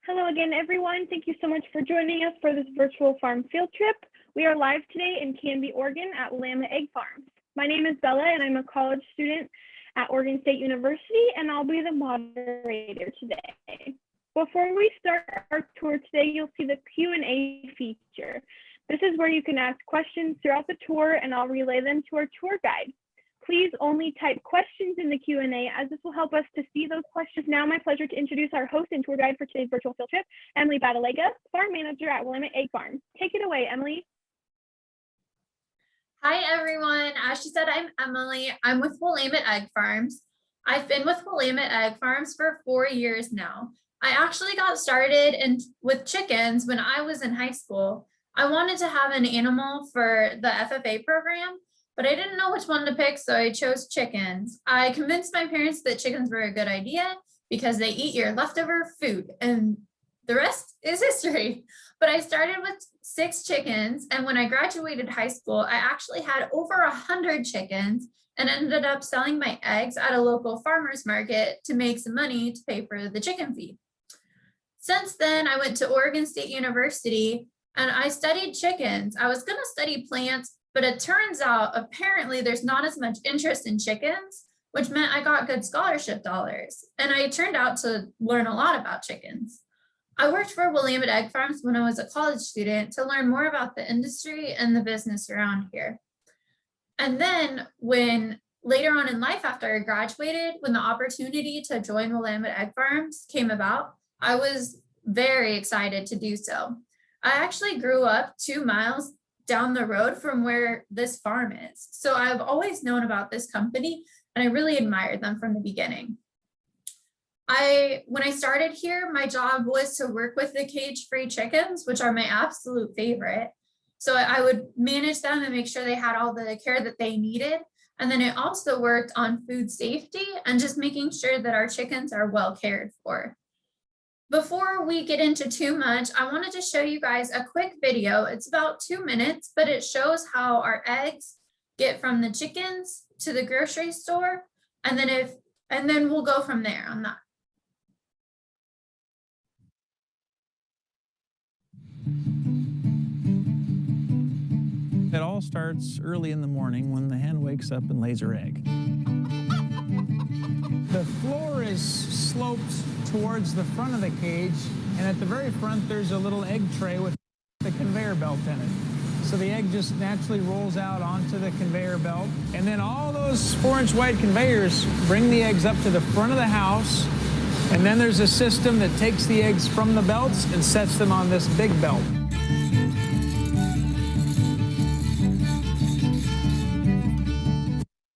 Hello again, everyone. Thank you so much for joining us for this virtual farm field trip. We are live today in Canby, Oregon at Willamette Egg Farms. My name is Bella and I'm a college student at Oregon State University, and I'll be the moderator today. Before we start our tour today, you'll see the Q&A feature. This is where you can ask questions throughout the tour and I'll relay them to our tour guide. Please only type questions in the Q&A as this will help us to see those questions. Now my pleasure to introduce our host and tour guide for today's virtual field trip, Emily Badalega, farm manager at Willamette Egg Farm. Take it away, Emily. Hi everyone, as she said, I'm Emily. I'm with Willamette Egg Farms. I've been with Willamette Egg Farms for 4 years now. I actually got started with chickens when I was in high school. I wanted to have an animal for the FFA program, but I didn't know which one to pick, so I chose chickens. I convinced my parents that chickens were a good idea because they eat your leftover food, and the rest is history. But I started with 6 chickens, and when I graduated high school, I actually had over 100 chickens and ended up selling my eggs at a local farmer's market to make some money to pay for the chicken feed. Since then, I went to Oregon State University and I studied chickens. I was going to study plants, but it turns out apparently there's not as much interest in chickens, which meant I got good scholarship dollars. And I turned out to learn a lot about chickens. I worked for Willamette Egg Farms when I was a college student to learn more about the industry and the business around here. And then later on in life after I graduated, when the opportunity to join Willamette Egg Farms came about, I was very excited to do so. I actually grew up 2 miles down the road from where this farm is. So I've always known about this company and I really admired them from the beginning. When I started here, my job was to work with the cage-free chickens, which are my absolute favorite. So I would manage them and make sure they had all the care that they needed. And then I also worked on food safety and just making sure that our chickens are well cared for. Before we get into too much, I wanted to show you guys a quick video. It's about 2 minutes, but it shows how our eggs get from the chickens to the grocery store. And then we'll go from there on that. It all starts early in the morning when the hen wakes up and lays her egg. The floor is sloped towards the front of the cage, and at the very front there's a little egg tray with the conveyor belt in it. So the egg just naturally rolls out onto the conveyor belt, and then all those 4-inch wide conveyors bring the eggs up to the front of the house, and then there's a system that takes the eggs from the belts and sets them on this big belt.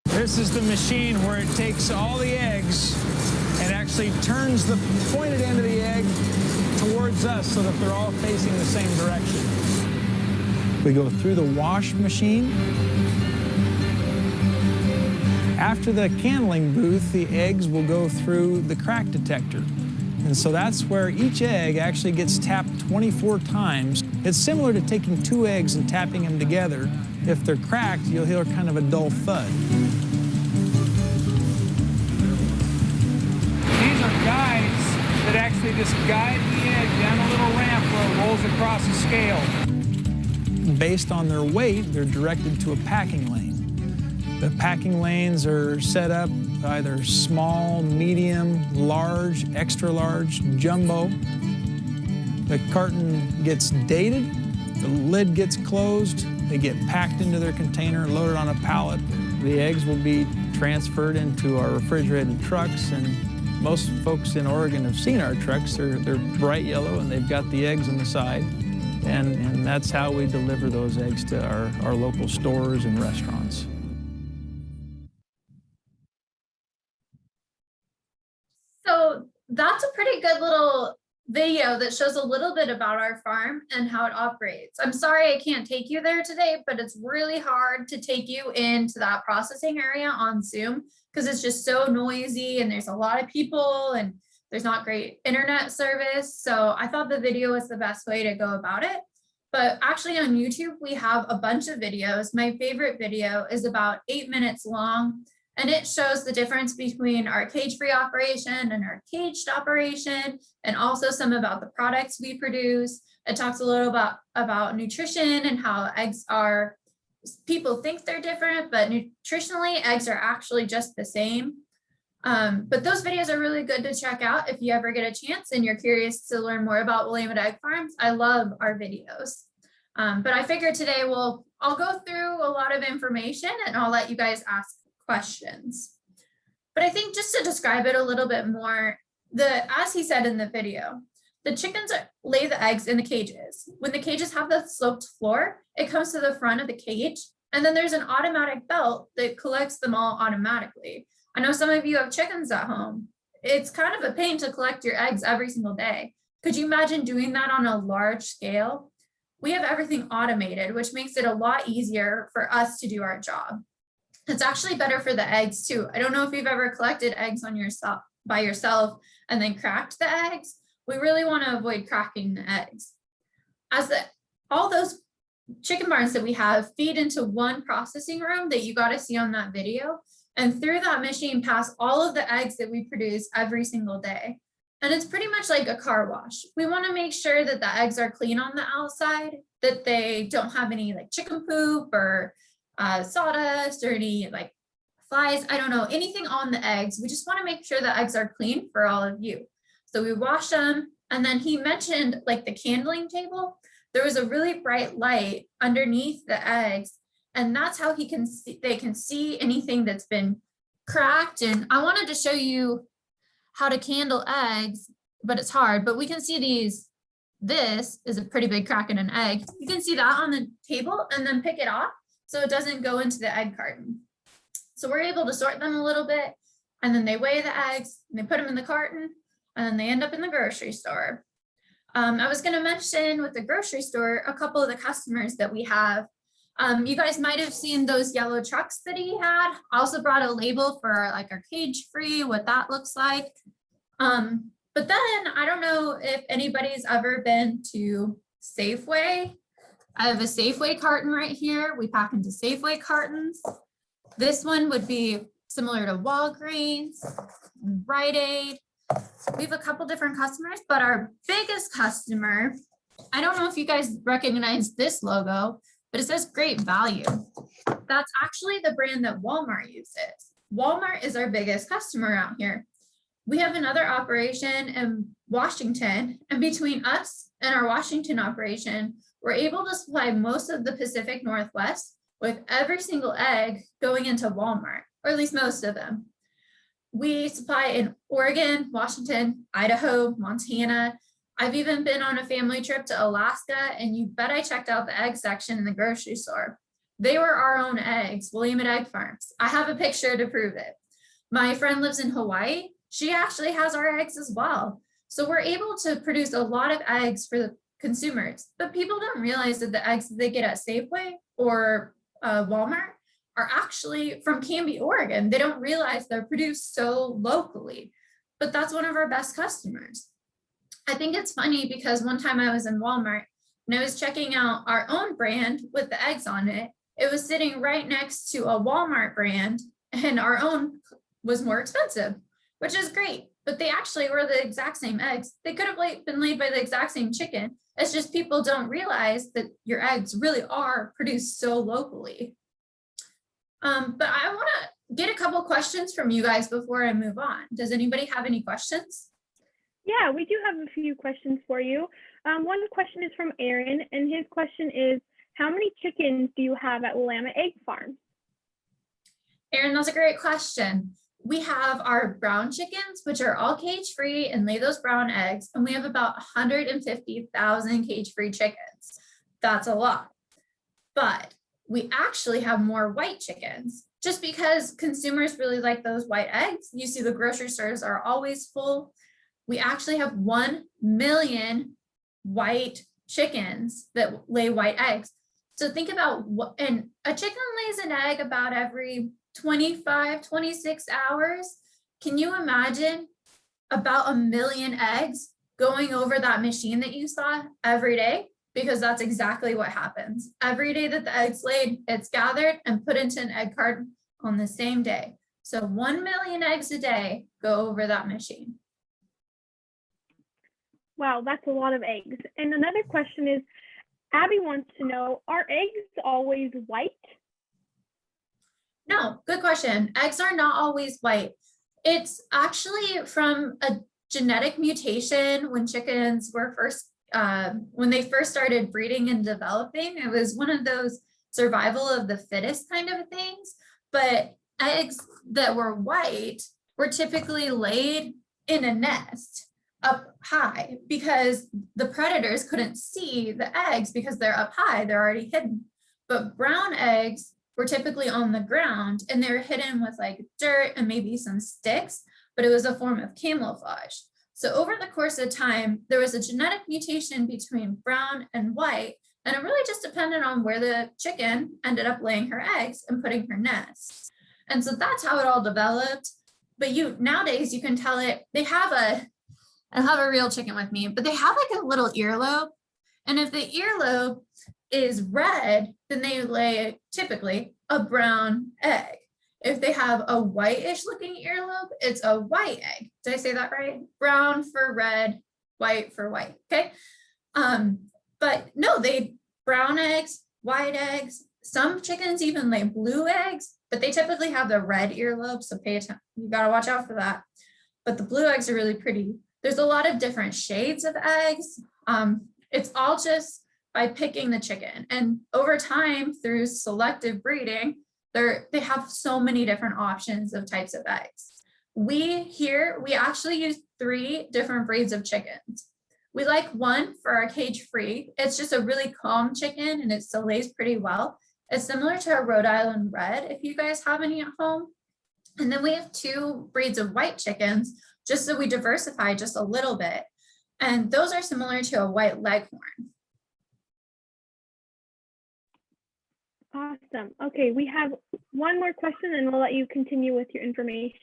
This is the machine where it takes all the eggs and actually turns the pointed end of the egg towards us so that they're all facing the same direction. We go through the wash machine. After the candling booth, the eggs will go through the crack detector. And so that's where each egg actually gets tapped 24 times. It's similar to taking 2 eggs and tapping them together. If they're cracked, you'll hear kind of a dull thud. Guides that actually just guide the egg down a little ramp where it rolls across a scale. Based on their weight, they're directed to a packing lane. The packing lanes are set up either small, medium, large, extra large, jumbo. The carton gets dated, the lid gets closed, they get packed into their container, loaded on a pallet. The eggs will be transferred into our refrigerated trucks, and most folks in Oregon have seen our trucks. They're bright yellow and they've got the eggs on the side. And that's how we deliver those eggs to our local stores and restaurants. So that's a pretty good little video that shows a little bit about our farm and how it operates. I'm sorry I can't take you there today, but it's really hard to take you into that processing area on Zoom because it's just so noisy and there's a lot of people and there's not great internet service. So I thought the video was the best way to go about it. But actually on YouTube, we have a bunch of videos. My favorite video is about 8 minutes long And it shows the difference between our cage-free operation and our caged operation, and also some about the products we produce. It talks a little about nutrition and how eggs are, people think they're different, but nutritionally, eggs are actually just the same. But those videos are really good to check out if you ever get a chance and you're curious to learn more about Willamette Egg Farms. I love our videos. But I figured today I'll go through a lot of information and I'll let you guys ask questions. But I think just to describe it a little bit more, as he said in the video, the chickens lay the eggs in the cages. When the cages have the sloped floor, it comes to the front of the cage, and then there's an automatic belt that collects them all automatically. I know some of you have chickens at home. It's kind of a pain to collect your eggs every single day. Could you imagine doing that on a large scale? We have everything automated, which makes it a lot easier for us to do our job. It's actually better for the eggs too. I don't know if you've ever collected eggs by yourself and then cracked the eggs. We really want to avoid cracking the eggs. All those chicken barns that we have feed into one processing room that you got to see on that video. And through that machine pass all of the eggs that we produce every single day. And it's pretty much like a car wash. We want to make sure that the eggs are clean on the outside, that they don't have any like chicken poop or sawdust or any like flies, I don't know, anything on the eggs. We just want to make sure the eggs are clean for all of you. So we wash them. And then he mentioned like the candling table. There was a really bright light underneath the eggs. And that's how they can see anything that's been cracked. And I wanted to show you how to candle eggs, but it's hard, but we can see these. This is a pretty big crack in an egg. You can see that on the table and then pick it off so it doesn't go into the egg carton. So we're able to sort them a little bit, and then they weigh the eggs and they put them in the carton, and then they end up in the grocery store. I was going to mention with the grocery store, a couple of the customers that we have. You guys might have seen those yellow trucks that he had. I also brought a label for like our cage free, what that looks like. But then I don't know if anybody's ever been to Safeway. I have a Safeway carton right here. We pack into Safeway cartons. This one would be similar to Walgreens, Rite Aid. We have a couple different customers, but our biggest customer, I don't know if you guys recognize this logo, but it says Great Value. That's actually the brand that Walmart uses. Walmart is our biggest customer out here. We have another operation in Washington, and between us and our Washington operation, we're able to supply most of the Pacific Northwest with every single egg going into Walmart, or at least most of them. We supply in Oregon, Washington, Idaho, Montana. I've even been on a family trip to Alaska, and you bet I checked out the egg section in the grocery store. They were our own eggs, Willamette Egg Farms. I have a picture to prove it. My friend lives in Hawaii. She actually has our eggs as well. So we're able to produce a lot of eggs for the consumers, but people don't realize that the eggs that they get at Safeway or Walmart are actually from Canby, Oregon. They don't realize they're produced so locally, but that's one of our best customers. I think it's funny because one time I was in Walmart and I was checking out our own brand with the eggs on it. It was sitting right next to a Walmart brand, and our own was more expensive, which is great, but they actually were the exact same eggs. They could have been laid by the exact same chicken. It's just people don't realize that your eggs really are produced so locally. But I want to get a couple questions from you guys before I move on. Does anybody have any questions? Yeah, we do have a few questions for you. One question is from Aaron, and his question is, how many chickens do you have at Willamette Egg Farm? Aaron, that's a great question. We have our brown chickens, which are all cage-free and lay those brown eggs, and we have about 150,000 cage-free chickens. That's a lot. But we actually have more white chickens, just because consumers really like those white eggs. You see the grocery stores are always full. We actually have 1 million white chickens that lay white eggs. So think about and a chicken lays an egg about every 25, 26 hours. Can you imagine about 1 million eggs going over that machine that you saw every day? Because that's exactly what happens. Every day that the egg's laid, it's gathered and put into an egg carton on the same day. So 1 million eggs a day go over that machine. Wow, that's a lot of eggs. And another question is, Abby wants to know, are eggs always white? No, good question. Eggs are not always white. It's actually from a genetic mutation when chickens were when they first started breeding and developing. It was one of those survival of the fittest kind of things. But eggs that were white were typically laid in a nest up high because the predators couldn't see the eggs because they're up high, they're already hidden. But brown eggs were typically on the ground and they were hidden with like dirt and maybe some sticks, but it was a form of camouflage. So over the course of time, there was a genetic mutation between brown and white, and it really just depended on where the chicken ended up laying her eggs and putting her nests. And so that's how it all developed. But nowadays you can tell it, I have a real chicken with me, but they have like a little earlobe. And if the earlobe is red, then they lay typically a brown egg. If they have a whitish looking earlobe, it's a white egg. Did I say that right? Brown for red, white for white, okay? But no, brown eggs, white eggs, some chickens even lay blue eggs, but they typically have the red earlobe, so pay attention, you gotta watch out for that. But the blue eggs are really pretty. There's a lot of different shades of eggs. It's all just by picking the chicken. And over time, through selective breeding, they have so many different options of types of eggs. We actually use 3 different breeds of chickens. We like one for our cage-free. It's just a really calm chicken and it still lays pretty well. It's similar to a Rhode Island Red, if you guys have any at home. And then we have 2 breeds of white chickens, just so we diversify just a little bit. And those are similar to a white leghorn. Awesome. Okay, we have one more question and we'll let you continue with your information.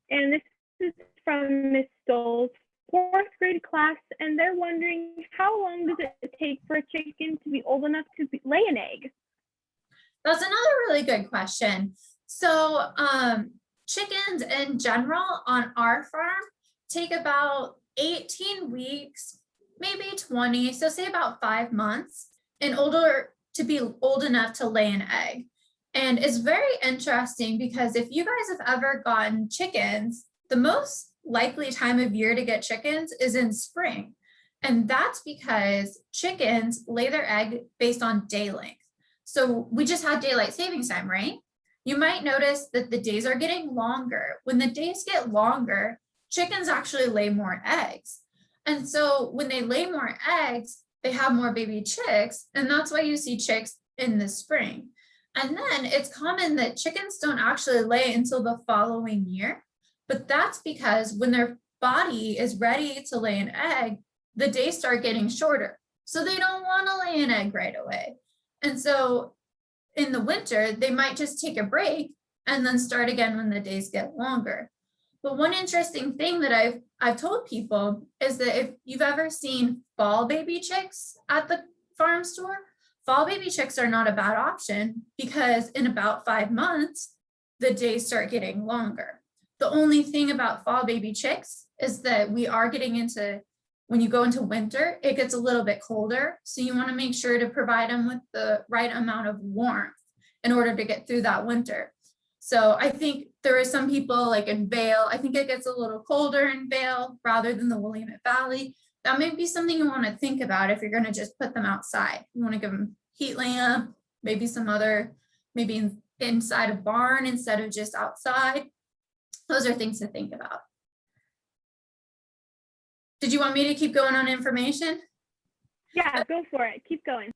And this is from Ms. Stoll's 4th grade class, and they're wondering, how long does it take for a chicken to be old enough to lay an egg? That's another really good question. So chickens in general on our farm take about 18 weeks, maybe 20, so say about 5 months in order to be old enough to lay an egg. And it's very interesting because if you guys have ever gotten chickens, the most likely time of year to get chickens is in spring. And that's because chickens lay their egg based on day length. So we just had daylight savings time, right? You might notice that the days are getting longer. When the days get longer, chickens actually lay more eggs. And so when they lay more eggs, they have more baby chicks. And that's why you see chicks in the spring. And then it's common that chickens don't actually lay until the following year. But that's because when their body is ready to lay an egg, the days start getting shorter. So they don't want to lay an egg right away. And so in the winter, they might just take a break and then start again when the days get longer. But one interesting thing that I've told people is that if you've ever seen fall baby chicks at the farm store, fall baby chicks are not a bad option because in about 5 months, the days start getting longer. The only thing about fall baby chicks is that we are getting into, when you go into winter, it gets a little bit colder. So you want to make sure to provide them with the right amount of warmth in order to get through that winter. So I think there are some people like in Vail, I think it gets a little colder in Vail rather than the Willamette Valley. That may be something you want to think about if you're going to just put them outside. You want to give them heat lamp, maybe some other, maybe inside a barn instead of just outside. Those are things to think about. Did you want me to keep going on information? Yeah, go for it. Keep going.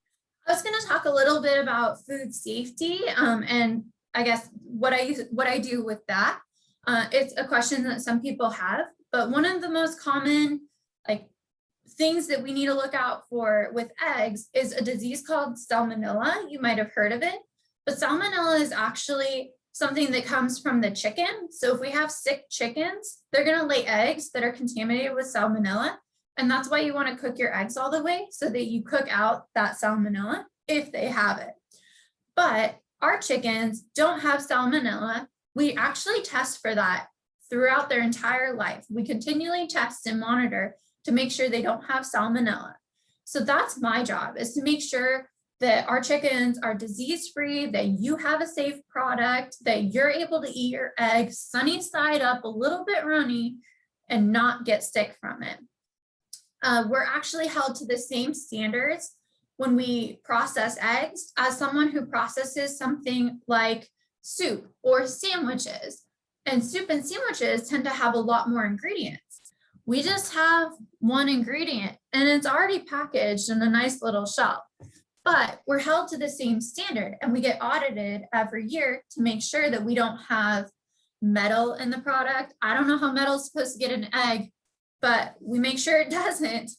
I was going to talk a little bit about food safety and I guess what I do with that. It's a question that some people have, but one of the most common things that we need to look out for with eggs is a disease called salmonella. You might have heard of it, but salmonella is actually something that comes from the chicken. So if we have sick chickens, they're going to lay eggs that are contaminated with salmonella. And that's why you want to cook your eggs all the way so that you cook out that salmonella if they have it. But our chickens don't have salmonella We actually test for that throughout their entire life. We continually test and monitor to make sure they don't have salmonella. So that's my job, is to make sure that our chickens are disease-free, that you have a safe product, that you're able to eat your eggs sunny side up, a little bit runny, and not get sick from it. We're actually held to the same standards when we process eggs as someone who processes something like soup or sandwiches. And soup and sandwiches tend to have a lot more ingredients. We just have one ingredient and it's already packaged in a nice little shell, but we're held to the same standard and we get audited every year to make sure that we don't have metal in the product. I don't know how metal is supposed to get an egg, but we make sure it doesn't.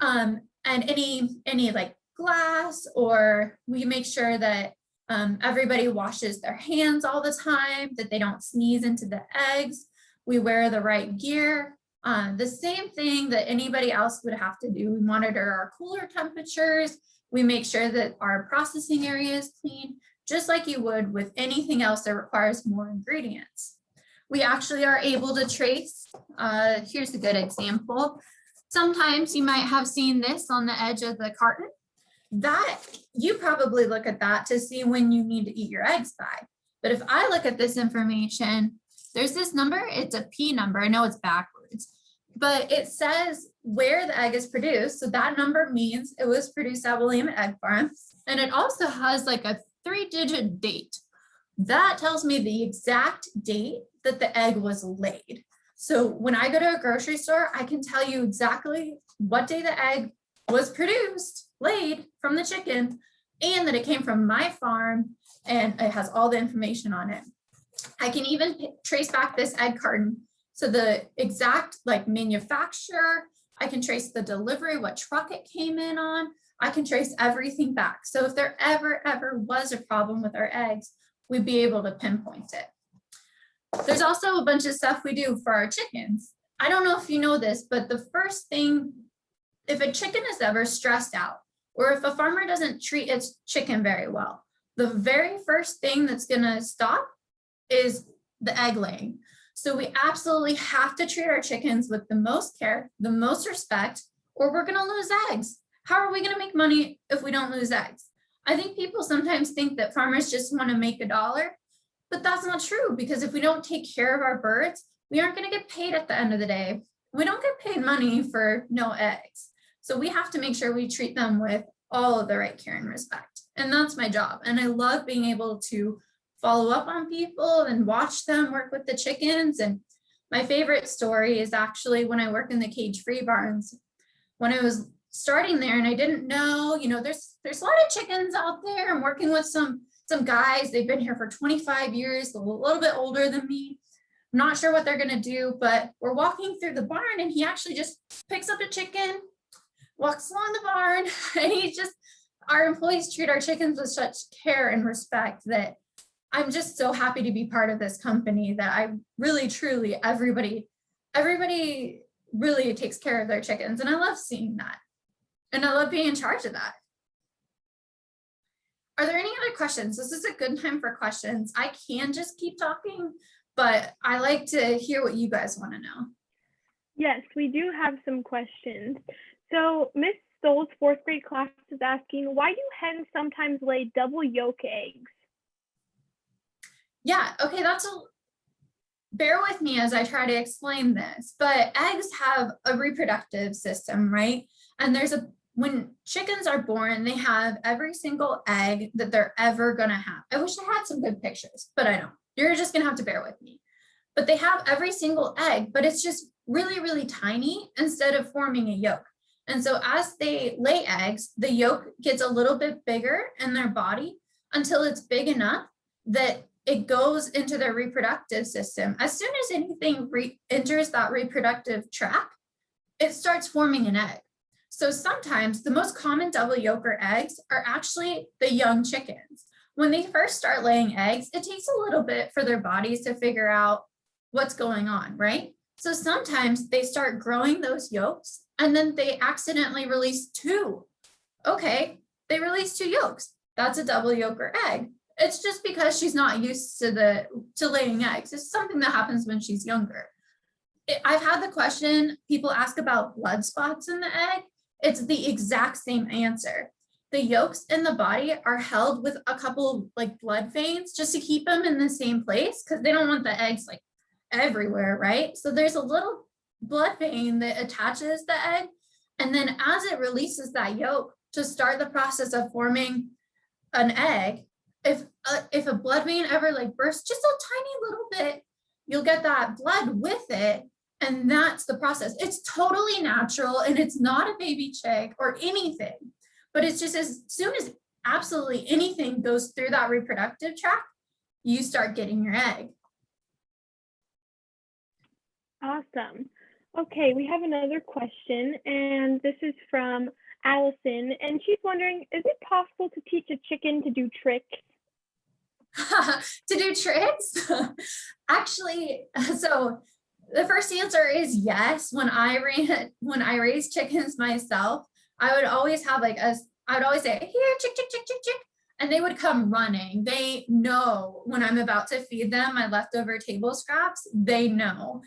And any like glass, or we make sure that everybody washes their hands all the time, that they don't sneeze into the eggs. We wear the right gear. The same thing that anybody else would have to do. We monitor our cooler temperatures. We make sure that our processing area is clean, just like you would with anything else that requires more ingredients. We actually are able to trace, here's a good example. Sometimes you might have seen this on the edge of the carton. That, you probably look at that to see when you need to eat your eggs by. But if I look at this information, there's this number, it's a P number, I know it's backwards, but it says where the egg is produced. So that number means it was produced at Willamette Egg Farms. And it also has like a 3-digit date. That tells me the exact date that the egg was laid. So when I go to a grocery store, I can tell you exactly what day the egg was produced, laid from the chicken, and that it came from my farm, and it has all the information on it. I can even trace back this egg carton. So the exact like manufacturer, I can trace the delivery, what truck it came in on. I can trace everything back. So if there ever was a problem with our eggs, we'd be able to pinpoint it. There's also a bunch of stuff we do for our chickens. I don't know if you know this, but the first thing, if a chicken is ever stressed out, or if a farmer doesn't treat its chicken very well, the very first thing that's gonna stop is the egg laying. So we absolutely have to treat our chickens with the most care, the most respect, or we're gonna lose eggs. How are we gonna make money if we don't lose eggs? I think people sometimes think that farmers just wanna make a dollar, but that's not true, because if we don't take care of our birds, we aren't gonna get paid at the end of the day. We don't get paid money for no eggs. So we have to make sure we treat them with all of the right care and respect. And that's my job. And I love being able to follow up on people and watch them work with the chickens. And my favorite story is actually when I work in the cage-free barns. When I was starting there and I didn't know, there's a lot of chickens out there. I'm working with some guys, they've been here for 25 years, a little bit older than me. I'm not sure what they're gonna do, but we're walking through the barn and he actually just picks up a chicken, walks along the barn, and our employees treat our chickens with such care and respect that I'm just so happy to be part of this company, that I really, truly, everybody really takes care of their chickens. And I love seeing that. And I love being in charge of that. Are there any other questions? This is a good time for questions. I can just keep talking, but I like to hear what you guys want to know. Yes, we do have some questions. So Miss Stoll's 4th grade class is asking, why do hens sometimes lay double yolk eggs? Yeah, okay, bear with me as I try to explain this, but eggs have a reproductive system, right? And when chickens are born, they have every single egg that they're ever gonna have. I wish I had some good pictures, but I don't. You're just gonna have to bear with me. But they have every single egg, but it's just really, really tiny instead of forming a yolk. And so as they lay eggs, the yolk gets a little bit bigger in their body until it's big enough that it goes into their reproductive system. As soon as anything enters that reproductive tract, it starts forming an egg. So sometimes the most common double yolker eggs are actually the young chickens. When they first start laying eggs, it takes a little bit for their bodies to figure out what's going on, right? So sometimes they start growing those yolks and then they accidentally release 2. Okay, they release 2 yolks. That's a double yolker egg. It's just because she's not used to laying eggs. It's something that happens when she's younger. I've had the question, people ask about blood spots in the egg. It's the exact same answer. The yolks in the body are held with a couple like blood veins just to keep them in the same place because they don't want the eggs like everywhere, right? So there's a little blood vein that attaches the egg. And then as it releases that yolk to start the process of forming an egg, if a blood vein ever like bursts just a tiny little bit, you'll get that blood with it. And that's the process. It's totally natural and it's not a baby chick or anything, but it's just as soon as absolutely anything goes through that reproductive tract, you start getting your egg. Awesome. Okay, we have another question, and this is from Allison, and she's wondering, is it possible to teach a chicken to do tricks? To do tricks? Actually, so the first answer is yes. When I raised chickens myself, I would always have I would always say, here, chick, chick, chick, chick, chick. And they would come running. They know when I'm about to feed them my leftover table scraps, they know.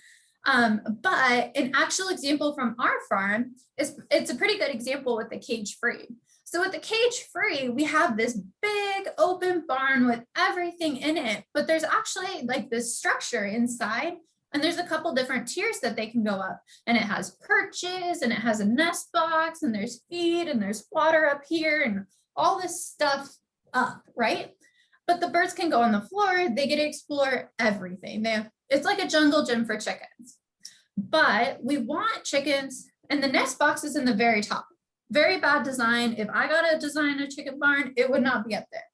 But an actual example from our farm it's a pretty good example with the cage free. So with the cage free, we have this big open barn with everything in it, but there's actually like this structure inside, and there's a couple different tiers that they can go up, and it has perches and it has a nest box and there's feed and there's water up here and all this stuff up, right? But the birds can go on the floor, they get to explore everything. It's like a jungle gym for chickens. But we want chickens, and the nest box is in the very top. Very bad design. If I got to design a chicken barn, it would not be up there,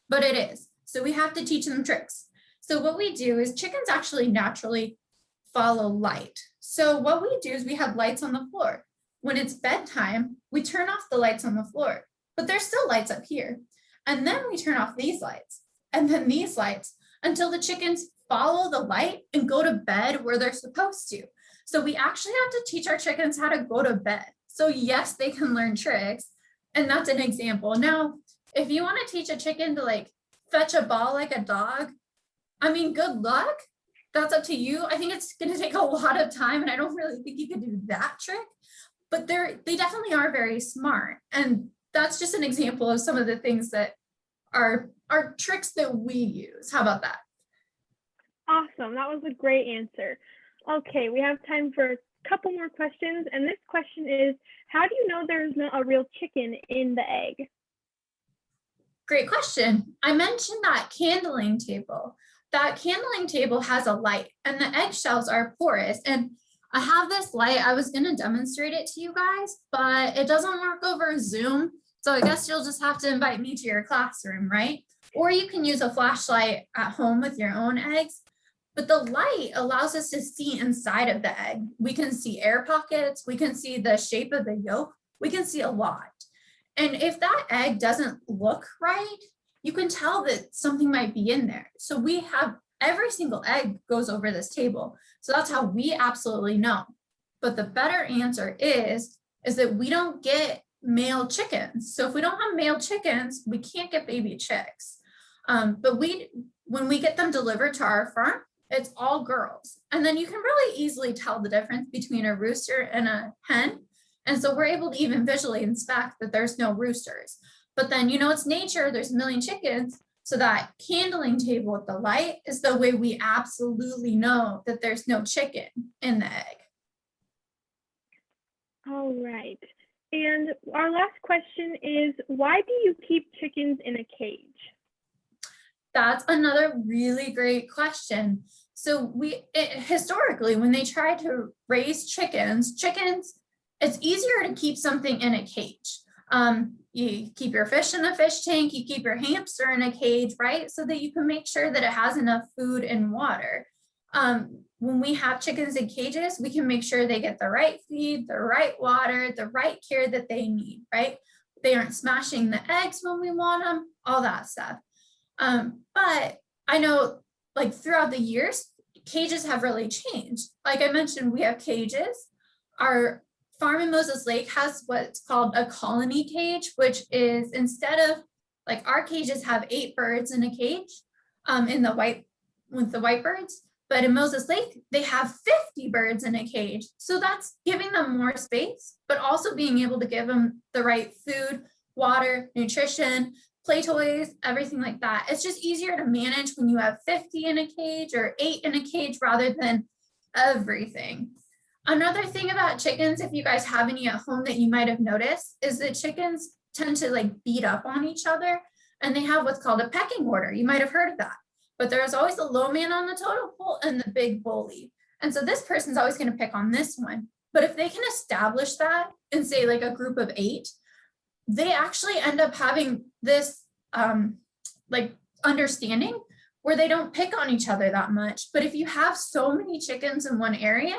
but it is. So we have to teach them tricks. So what we do is chickens actually naturally follow light. So what we do is we have lights on the floor. When it's bedtime, we turn off the lights on the floor, but there's still lights up here. And then we turn off these lights and then these lights until the chickens follow the light and go to bed where they're supposed to. So we actually have to teach our chickens how to go to bed. So yes, they can learn tricks. And that's an example. Now, if you want to teach a chicken to like fetch a ball like a dog, I mean, good luck. That's up to you. I think it's going to take a lot of time, and I don't really think you could do that trick, but they definitely are very smart. And that's just an example of some of the things that are tricks that we use. How about that? Awesome. That was a great answer. Okay, we have time for a couple more questions. And this question is, how do you know there's not a real chicken in the egg? Great question. I mentioned that candling table. That candling table has a light, and the eggshells are porous. And I have this light. I was going to demonstrate it to you guys, but it doesn't work over Zoom. So I guess you'll just have to invite me to your classroom, right? Or you can use a flashlight at home with your own eggs. But the light allows us to see inside of the egg. We can see air pockets. We can see the shape of the yolk. We can see a lot. And if that egg doesn't look right, you can tell that something might be in there. So we have every single egg goes over this table. So that's how we absolutely know. But the better answer is that we don't get male chickens. So if we don't have male chickens, we can't get baby chicks. But when we get them delivered to our farm, it's all girls. And then you can really easily tell the difference between a rooster and a hen. And so we're able to even visually inspect that there's no roosters. But then, it's nature, there's a million chickens. So that candling table with the light is the way we absolutely know that there's no chicken in the egg. All right. And our last question is, why do you keep chickens in a cage? That's another really great question. So historically, when they tried to raise chickens, it's easier to keep something in a cage. You keep your fish in a fish tank, you keep your hamster in a cage, right? So that you can make sure that it has enough food and water. When we have chickens in cages, we can make sure they get the right feed, the right water, the right care that they need, right? They aren't smashing the eggs when we want them, all that stuff. But I know like throughout the years, cages have really changed. Like I mentioned, we have cages. Our farm in Moses Lake has what's called a colony cage, which is instead of Like our cages have 8 birds in a cage with the white birds, but in Moses Lake, they have 50 birds in a cage. So that's giving them more space, but also being able to give them the right food, water, nutrition, play toys, everything like that. It's just easier to manage when you have 50 in a cage or 8 in a cage rather than everything. Another thing about chickens, if you guys have any at home that you might have noticed, is that chickens tend to like beat up on each other, and they have what's called a pecking order. You might have heard of that, but there's always a low man on the totem pole and the big bully. And so this person's always going to pick on this one. But if they can establish that in, say, like a group of 8, they actually end up having this like understanding where they don't pick on each other that much. But if you have so many chickens in one area,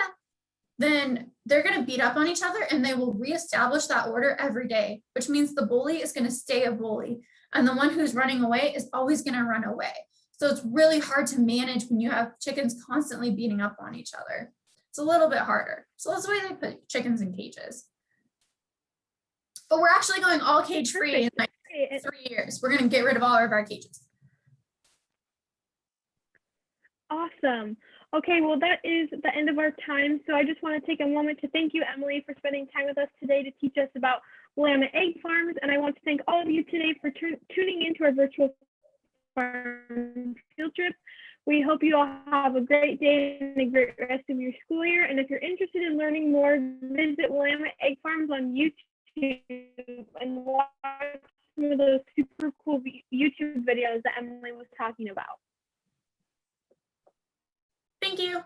then they're going to beat up on each other and they will reestablish that order every day, which means the bully is going to stay a bully and the one who's running away is always going to run away. So it's really hard to manage when you have chickens constantly beating up on each other. It's a little bit harder. So that's the way they put chickens in cages. But we're actually going all cage free in like 3 years. We're going to get rid of all of our cages. Awesome. Okay, well, that is the end of our time. So I just want to take a moment to thank you, Emily, for spending time with us today to teach us about Willamette Egg Farms. And I want to thank all of you today for tuning into our virtual farm field trip. We hope you all have a great day and a great rest of your school year. And if you're interested in learning more, visit Willamette Egg Farms on YouTube and watch some of those super cool YouTube videos that Emily was talking about. Thank you.